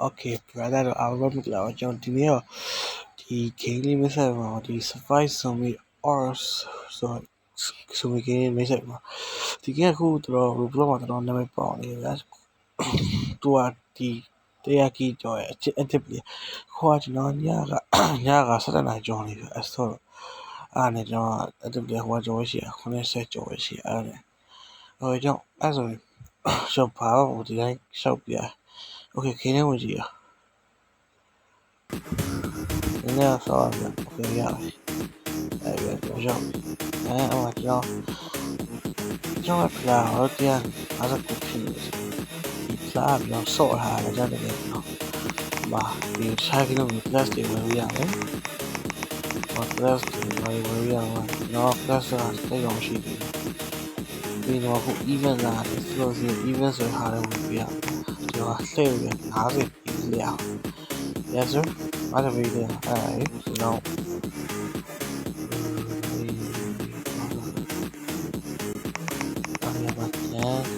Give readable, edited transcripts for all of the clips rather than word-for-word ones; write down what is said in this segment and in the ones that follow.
Okay brother တို့အားလုံးမင်္ဂလာပါကျွန်တော်ဒီနေ့တော့ဒီ game လေးမိတ်ဆက်မှာဒီ survive zombie ors ဆိုတဲ့ game မိတ်ဆက်မှာဒီ game အခုတော့ Roblox မှာတော့နာမည်ပေါက်နေတယ်သူကဒီတရားကြီးကြော်ရဲ့အတစ်ပလီခေါ်ကျွန်တော်ညက7နာရီကြော်နေပြီအဲ့ဆိုတော့အားနဲ့ကျွန်တော်အတစ်ပလီဟိုကြော်ရှိရ90ကြော်ရှိအဲ့ဒါဟိုကြောင့်အဲ့ဆိုကျွန်တော်ဘာလို့ဒီတိုင်းရှောက်ပြ Okay ခင်းနေဝင်ကြည့်ရဒီနေ့ဆောက်ရမယ် Okay ရပြီအဲ့ဒါကြောင့်အဲ့ဟိုကျွန်တော်ကလာတော့တရားအားစကုဖြစ်နေတယ်ဒီစားပြီးတော့ဆော့ထားတယ်ကြတယ်နော်မာဒီ6 km plus တွေဝင်ရမယ်plus တွေဝင်ရမှာနော် plus ကတိတ်အောင်ရှိတယ်ပြီးတော့အခု event လာတယ်ဆိုတော့ event ဆိုထားတယ်ဝင်ပြရကျွန်တော်လှည့်ရ50လျောက် Yes sir အားလုံးပြီးတယ်အဲ့ဆိုတော့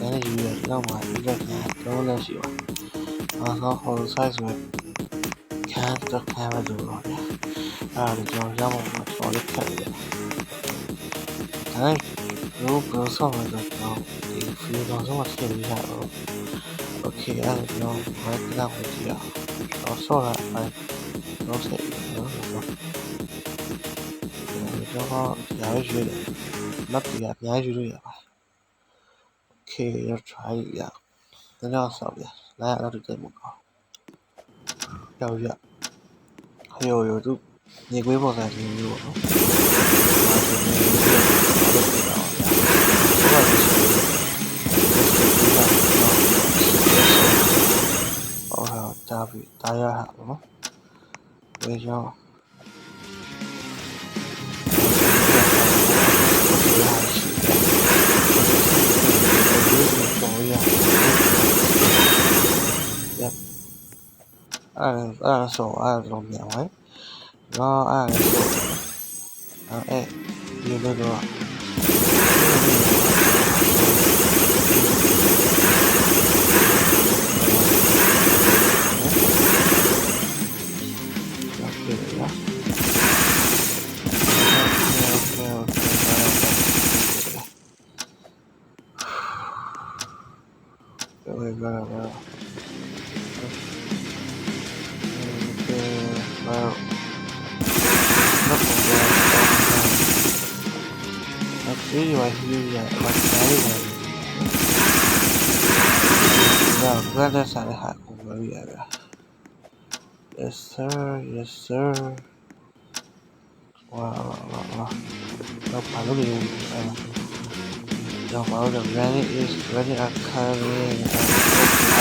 အဲ့ဒီယူရတော့မှဒီကတော့လည်းရှိပါအားတော့ whole size ပဲ can't the camera လို့ပြောတယ်အဲ့ဒါကျွန်တော်ရမှာတော့လက်ခက်တယ်အဲ့တော့ဆော့မှာတော့ဒီ free တော့ဆော့ထည့်ရတော့ okay အဲ့ဒါကျွန်တော်ဘာကလုပ်ကြည့်အောင်ဆော့ရအဲ့တော့ဆက်နော်ကျွန်တော်ကြားရွေးတယ်မတ်ကြီးအများကြီးရွေးရပါ Okay, let's try it. Yeah. Then I'll solve it. Now I'll do them. Yeah. Yo, do. You go over that in you. Oh, David, Daya, where's your Yep. I saw I don't know why. No, I saw. Hey, you better rock. Well. Really, I hear you like very well. Glad that's how I have over here. Yes, sir. Wow. No, probably. No, well, the granite is ready to carry. I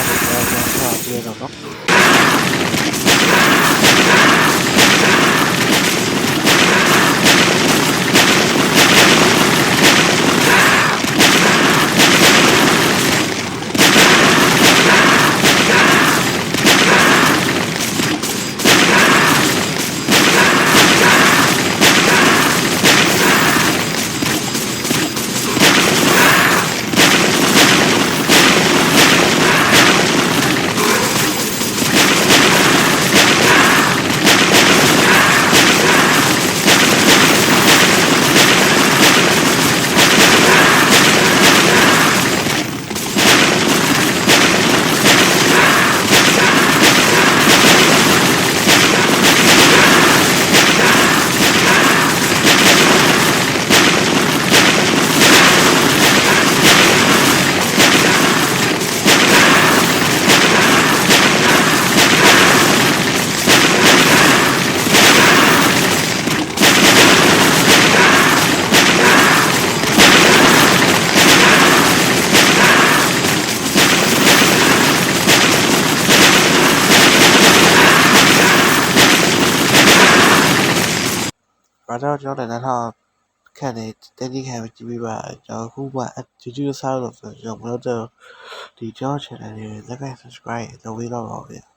don't know. Brother ကျွန်တော်လည်းတော့ခက်တယ်တက်တိခံကြည့်ပေးပါကျွန်တော်ခုမှဒီလိုစားလို့ဆိုကျွန်တော်မလို့တော့ဒီကျွန်တော် channel လေး like subscribe လုပ်ပေးတော့ပါဗျာ